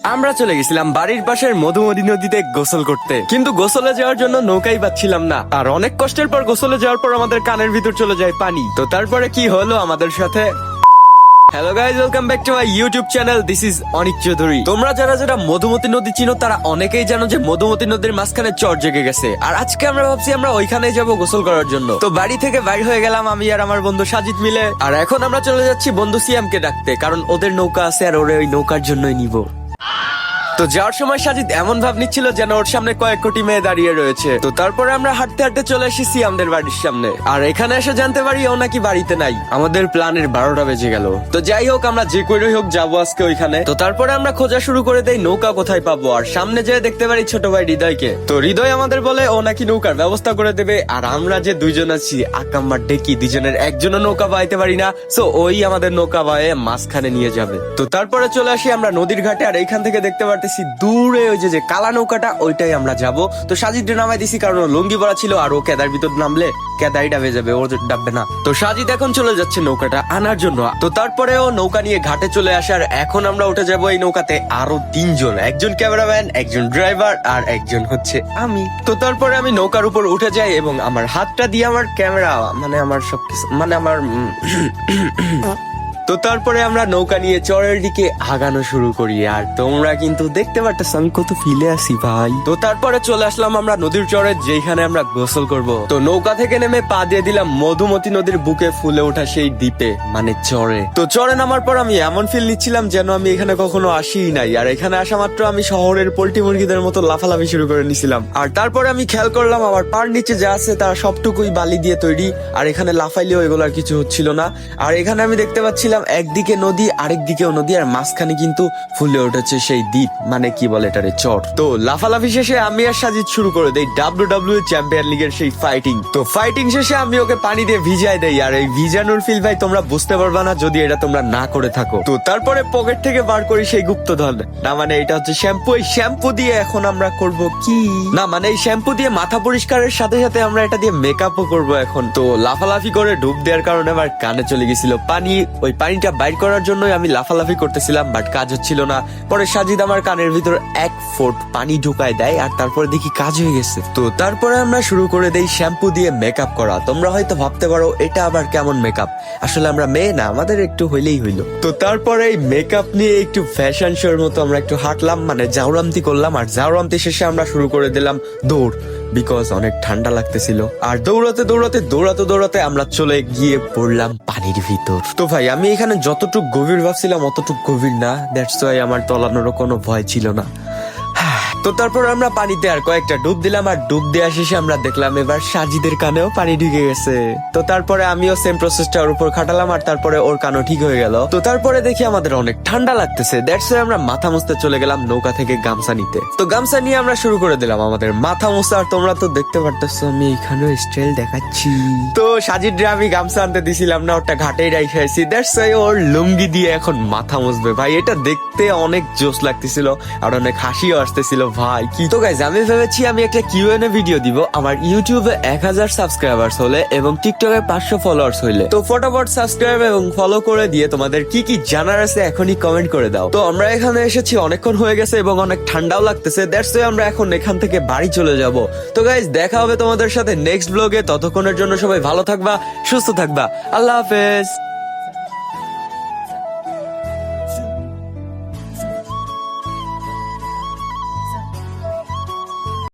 আমরা চলে গেছিলাম বাড়ির পাশের মধুমতি নদীতে গোসল করতে, কিন্তু গোসলে যাওয়ার জন্য নৌকাই পাচ্ছিলাম না। আর অনেক কষ্টের পর গোসলে যাওয়ার পর আমাদের কানের ভিতর চলে যায় পানি। তো তারপরে কি হলো আমাদের সাথে? Hello guys, welcome back to my YouTube channel. This is Anik Chowdhury. তোমরা যারা মধুমতি নদী চিনো তারা অনেকেই জানো যে মধুমতি নদীর মাঝখানে চর জেগে গেছে। আর আজকে আমরা ভাবছি আমরা ওইখানে যাব গোসল করার জন্য। তো বাড়ি থেকে বাইর হয়ে গেলাম আমি আর আমার বন্ধু সাজিদ মিলে। আর এখন আমরা চলে যাচ্ছি বন্ধু সিয়ামকে ডাকতে, কারণ ওদের নৌকা আছে আর ওরে ওই নৌকার জন্যই নিব। তো যাওয়ার সময় সাজিদ এমন ভাব নিচ্ছিল যেন ওর সামনে কয়েক কোটি মেয়ে দাঁড়িয়ে রয়েছে। তো তারপরে আমরা হাঁটতে হাঁটতে চলে এসেছি আমাদের বাড়ির সামনে। আর এখানে এসে জানতে পারি ও নাকি বাড়িতে নাই। আমাদের প্ল্যানের 12টা বেজে গেল। তো যাই হোক, আমরা যে করেই হোক যাবো আজকে ওইখানে। তো তারপরে আমরা খোঁজা শুরু করে দেই নৌকা কোথায় পাবো। আর সামনে যেয়ে দেখতে পারি ছোট ভাই হৃদয়কে। তো হৃদয় আমাদের বলে ও নাকি নৌকার ব্যবস্থা করে দেবে। আর আমরা যে দুইজন আছি আকাম্বার ডেকি, দুজনের একজনও নৌকা বাইতে পারি না। সো ওই আমাদের নৌকা বাইয়ে মাঝখানে নিয়ে যাবে। তো তারপরে চলে আসি আমরা নদীর ঘাটে। আর এইখান থেকে দেখতে পারতেছি দূরে ওই যে কালা নৌকাটা, ওইটাই আমরা যাব। তো সাজিদ নামাই দিছি কারণ ও লুঙ্গি পরা ছিল আর ও কেদার ভিতর নামলে কেদাই ডাবে যাবে, ও ডাববে না। তো সাজিদ এখন চলে যাচ্ছে নৌকাটা আনার জন্য। তো তারপরে ও নৌকা নিয়ে ঘাটে চলে আসে। আর এখন আমরা উঠে যাব এই নৌকাতে আরো 3 জন, একজন ক্যামেরাম্যান, একজন ড্রাইভার আর একজন হচ্ছে আমি। তো তারপরে আমি নৌকার উপর উঠে যাই এবং আমার হাতটা দিয়ে আমার ক্যামেরা মানে আমার সবকিছু মানে আমার তো তারপরে আমরা নৌকা নিয়ে চরের দিকে আগানো শুরু করি। আর তোমরা কিন্তু দেখতে পারতেছ আমি কত ফিলে আছি ভাই। তো তারপরে চলে আসলাম আমরা নদীর চরে, যেখানে আমরা গোসল করব। তো নৌকা থেকে নেমে পা দিয়ে দিলাম মধুমতি নদীর বুকে ফুলে ওঠা সেই দ্বীপে, মানে চরে। তো চরে নামার পর আমি এমন ফিল নিচ্ছিলাম যেন আমি এখানে কখনো আসিই নাই। আর এখানে আসা মাত্র আমি শহরের পোল্ট্রি মুরগিদের মতো লাফালাফি শুরু করে নিছিলাম। আর তারপরে আমি খেয়াল করলাম আমার পার নিচে যা আছে তার সবটুকুই বালি দিয়ে তৈরি। আর এখানে লাফাইলেও এগুলো আর কিছু হচ্ছিল না। আর এখানে আমি দেখতে পাচ্ছিলাম একদিকে নদী আরেক দিকেও নদী, আর মাঝখানে কিন্তু ফুলে উঠেছে সেই দ্বীপ, মানে কি বলে এটারে, চর। তো লাফালাফি শেষে আমি আর সাজিদ শুরু করে দেই WWE চ্যাম্পিয়ন লিগের সেই ফাইটিং। তো ফাইটিং শেষে আমি ওকে পানি দিয়ে ভিজাই দেই। আর এই ভিজানোর ফিল ভাই তোমরা বুঝতে পারবা না যদি এটা তোমরা না করে থাকো। তো তারপরে পকেট থেকে বার করি সেই গুপ্তধন, না মানে এটা হচ্ছে শ্যাম্পু। এই শ্যাম্পু দিয়ে এখন আমরা করব কি, না মানে এই শ্যাম্পু দিয়ে মাথা পরিষ্কারের সাথে সাথে আমরা এটা দিয়ে মেকআপও করব এখন। তো লাফালাফি করে ডুব দেওয়ার কারণে আমার কানে চলে গেছিল পানি। ওই পানিটা বাইর করার জন্যই আমি লাফালাফি করতেছিলাম, বাট কাজ হচ্ছিল না। পরে সাজিদ আমার কানের ভিতর 1 ফুট পানি ঢুকায় দেয় আর তারপরে দেখি কাজ হয়ে গেছে। তো তারপরে আমরা শুরু করে দেই শ্যাম্পু দিয়ে মেকআপ করা। তোমরা হয়তো ভাবতে পারো এটা আবার কেমন মেকআপ, আসলে আমরা মেয়ে না, আমাদের একটু হইলেই হইলো। তো তারপরে এই মেকআপ নিয়ে একটু ফ্যাশন শোর মতো আমরা একটু হাঁটলাম, মানে জাউরামতি করলাম। আর জাউরামতি শেষে আমরা শুরু করে দিলাম দৌড়, বিকজ অনেক ঠান্ডা লাগতেছিল। আর দৌড়াতে আমরা চলে গিয়ে পড়লাম পানির ভিতর। তো ভাই আমি এখানে যতটুকু গভীর ভাবছিলাম অতটুকু গভীর না, দ্যাটস ওয়াই আমার তলানোরও কোনো ভয় ছিল না। তো তারপর আমরা পানিতে আর কয়েকটা ডুব দিলাম। আর ডুব দেওয়া শেষে আমরা দেখলাম এবার সাজিদের কানেও পানি ঢুকে গেছে। তো তারপরে আমিও সেম প্রসেসটা ওর উপর খাটালাম আর তারপরে ওর কানও ঠিক হয়ে গেল। তো তারপরে দেখি আমাদের অনেক ঠান্ডা লাগতেছে, দ্যাটস ওয়াই আমরা মাথা মুছতে চলে গেলাম নৌকা থেকে গামছা নিতে। তো গামছা নিয়ে আমরা শুরু করে দিলাম আমাদের মাথা মুছা। আর তোমরা তো দেখতে পারতেছো আমি এখানেও স্টাইল দেখাচ্ছি। তো সাজিদরে আমি গামছা আনতে দিছিলাম না, ওটা ঘাটেই রাইখাইছি, দ্যাটস ওয়াই ওর লুঙ্গি দিয়ে এখন মাথা মুছবে। ভাই এটা দেখতে অনেক জোশ লাগতেছিল আর অনেক হাসিও আসতেছিল ভাই। কি তো গাইজ, আমি ভেবেছি আমি একটা কিউএনএ ভিডিও দিব আমার ইউটিউবে 1000 সাবস্ক্রাইবার্স হলে এবং টিকটকে 500 ফলোয়ার্স হইলে। তো ফটাফট সাবস্ক্রাইব এবং ফলো করে দিয়ে তোমাদের কি কি জানার আছে এখনই কমেন্ট করে দাও। তো আমরা এখানে এসেছি অনেকক্ষণ হয়ে গেছে এবং অনেক ঠান্ডাও লাগতেছে, দ্যাটস ওয়াই আমরা এখন এখান থেকে বাড়ি চলে যাব। তো গাইজ দেখা হবে তোমাদের সাথে নেক্সট ব্লগে। ততক্ষণের জন্য সবাই ভালো থাকবা, সুস্থ থাকবা, আল্লাহ হাফেজ।